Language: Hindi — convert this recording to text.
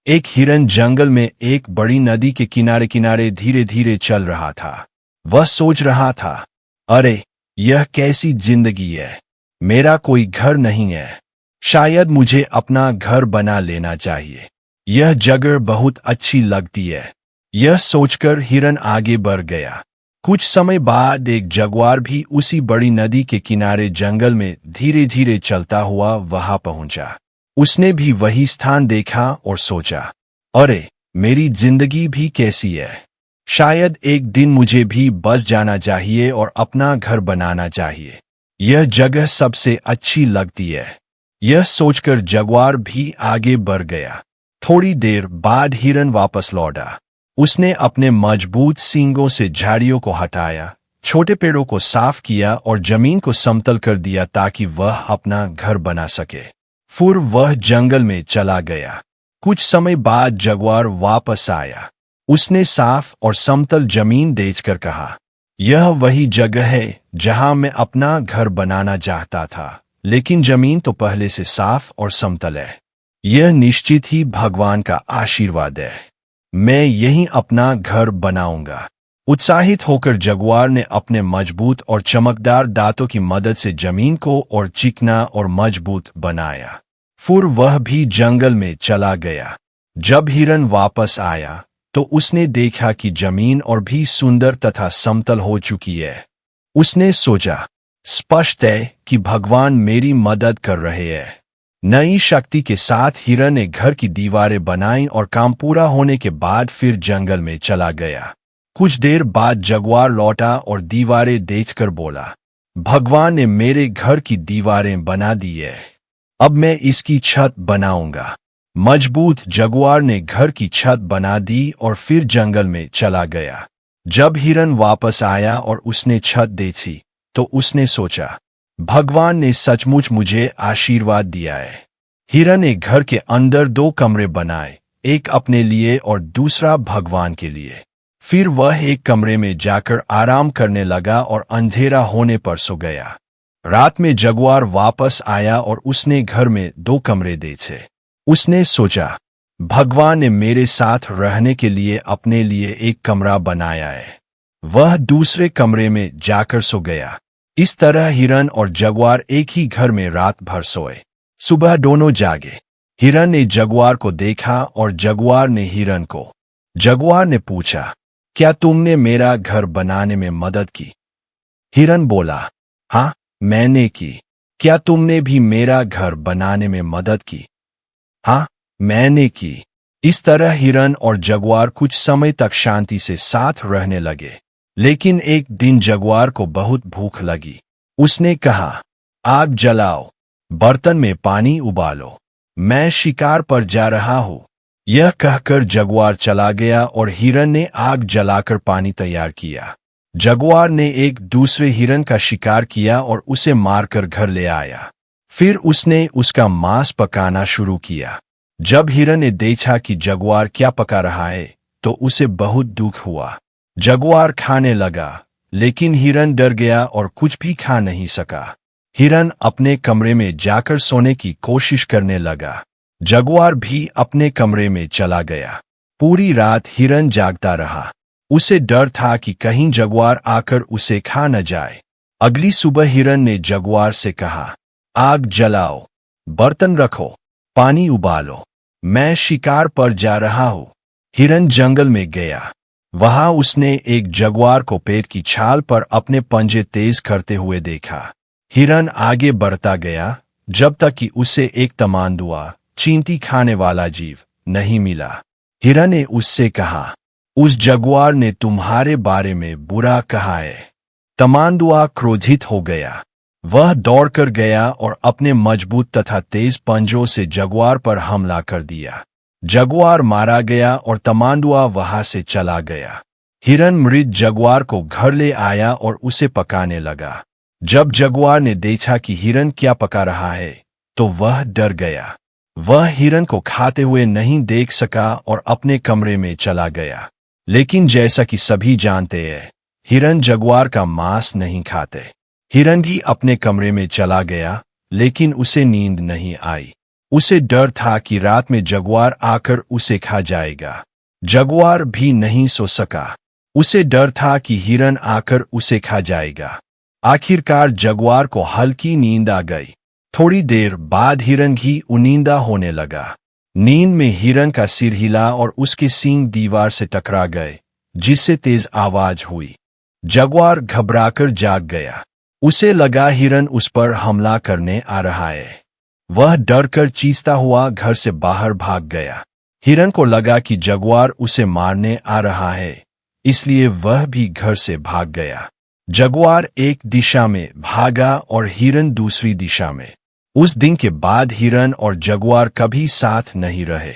एक हिरन जंगल में एक बड़ी नदी के किनारे किनारे धीरे धीरे चल रहा था। वह सोच रहा था, अरे यह कैसी जिंदगी है, मेरा कोई घर नहीं है, शायद मुझे अपना घर बना लेना चाहिए, यह जगह बहुत अच्छी लगती है। यह सोचकर हिरन आगे बढ़ गया। कुछ समय बाद एक जगुआर भी उसी बड़ी नदी के किनारे जंगल में धीरे धीरे चलता हुआ वहां पहुंचा। उसने भी वही स्थान देखा और सोचा, अरे मेरी जिंदगी भी कैसी है, शायद एक दिन मुझे भी बस जाना चाहिए और अपना घर बनाना चाहिए, यह जगह सबसे अच्छी लगती है। यह सोचकर जगुआर भी आगे बढ़ गया। थोड़ी देर बाद हिरन वापस लौटा। उसने अपने मजबूत सींगों से झाड़ियों को हटाया, छोटे पेड़ों को साफ किया और जमीन को समतल कर दिया ताकि वह अपना घर बना सके। फिर वह जंगल में चला गया। कुछ समय बाद जगुआर वापस आया। उसने साफ और समतल जमीन देखकर कहा, यह वही जगह है जहां मैं अपना घर बनाना चाहता था, लेकिन जमीन तो पहले से साफ और समतल है। यह निश्चित ही भगवान का आशीर्वाद है, मैं यहीं अपना घर बनाऊंगा। उत्साहित होकर जगुआर ने अपने मजबूत और चमकदार दांतों की मदद से जमीन को और चिकना और मजबूत बनाया। फिर वह भी जंगल में चला गया। जब हिरन वापस आया तो उसने देखा कि जमीन और भी सुंदर तथा समतल हो चुकी है। उसने सोचा, स्पष्ट है कि भगवान मेरी मदद कर रहे हैं। नई शक्ति के साथ हिरन ने घर की दीवारें बनाई और काम पूरा होने के बाद फिर जंगल में चला गया। कुछ देर बाद जगुआर लौटा और दीवारें देखकर बोला, भगवान ने मेरे घर की दीवारें बना दी है, अब मैं इसकी छत बनाऊंगा। मजबूत जगुआर ने घर की छत बना दी और फिर जंगल में चला गया। जब हिरन वापस आया और उसने छत देखी तो उसने सोचा, भगवान ने सचमुच मुझे आशीर्वाद दिया है। हिरन ने घर के अंदर 2 कमरे बनाए, एक अपने लिए और दूसरा भगवान के लिए। फिर वह एक कमरे में जाकर आराम करने लगा और अंधेरा होने पर सो गया। रात में जगुआर वापस आया और उसने घर में 2 कमरे देखे। उसने सोचा, भगवान ने मेरे साथ रहने के लिए अपने लिए एक कमरा बनाया है। वह दूसरे कमरे में जाकर सो गया। इस तरह हिरन और जगुआर एक ही घर में रात भर सोए। सुबह दोनों जागे। हिरन ने जगुआर को देखा और जगुआर ने हिरन को। जगुआर ने पूछा, क्या तुमने मेरा घर बनाने में मदद की? हिरन बोला, हाँ मैंने की। क्या तुमने भी मेरा घर बनाने में मदद की? हाँ मैंने की। इस तरह हिरन और जगुआर कुछ समय तक शांति से साथ रहने लगे। लेकिन एक दिन जगुआर को बहुत भूख लगी। उसने कहा, आग जलाओ, बर्तन में पानी उबालो, मैं शिकार पर जा रहा हूं। यह कहकर जगुआर चला गया और हिरन ने आग जलाकर पानी तैयार किया। जगुआर ने एक दूसरे हिरन का शिकार किया और उसे मारकर घर ले आया। फिर उसने उसका मांस पकाना शुरू किया। जब हिरन ने देखा कि जगुआर क्या पका रहा है तो उसे बहुत दुख हुआ। जगुआर खाने लगा, लेकिन हिरन डर गया और कुछ भी खा नहीं सका। हिरन अपने कमरे में जाकर सोने की कोशिश करने लगा। जगुआर भी अपने कमरे में चला गया। पूरी रात हिरन जागता रहा। उसे डर था कि कहीं जगुआर आकर उसे खा न जाए। अगली सुबह हिरन ने जगुआर से कहा, आग जलाओ, बर्तन रखो, पानी उबालो, मैं शिकार पर जा रहा हूं। हिरन जंगल में गया। वहां उसने एक जगुआर को पेड़ की छाल पर अपने पंजे तेज करते हुए देखा। हिरन आगे बढ़ता गया जब तक कि उसे एक तमांदुआ, चींटी खाने वाला जीव, नहीं मिला। हिरन ने उससे कहा, उस जगुआर ने तुम्हारे बारे में बुरा कहा है। तमांदुआ क्रोधित हो गया। वह दौड़कर गया और अपने मजबूत तथा तेज पंजों से जगुआर पर हमला कर दिया। जगुआर मारा गया और तमांदुआ वहां से चला गया। हिरन मृत जगुआर को घर ले आया और उसे पकाने लगा। जब जगुआर ने देखा कि हिरन क्या पका रहा है तो वह डर गया। वह हिरन को खाते हुए नहीं देख सका और अपने कमरे में चला गया। लेकिन जैसा कि सभी जानते हैं, हिरन जगुआर का मांस नहीं खाते। हिरन भी अपने कमरे में चला गया, लेकिन उसे नींद नहीं आई। उसे डर था कि रात में जगुआर आकर उसे खा जाएगा। जगुआर भी नहीं सो सका। उसे डर था कि हिरन आकर उसे खा जाएगा। आखिरकार जगुआर को हल्की नींद आ गई। थोड़ी देर बाद हिरन भी उनींदा होने लगा। नींद में हिरन का सिर हिला और उसके सींग दीवार से टकरा गए, जिससे तेज आवाज हुई। जगुआर घबराकर जाग गया। उसे लगा हिरन उस पर हमला करने आ रहा है। वह डरकर चीखता हुआ घर से बाहर भाग गया। हिरन को लगा कि जगुआर उसे मारने आ रहा है, इसलिए वह भी घर से भाग गया। जगुआर एक दिशा में भागा और हिरन दूसरी दिशा में। उस दिन के बाद हिरन और जगुआर कभी साथ नहीं रहे।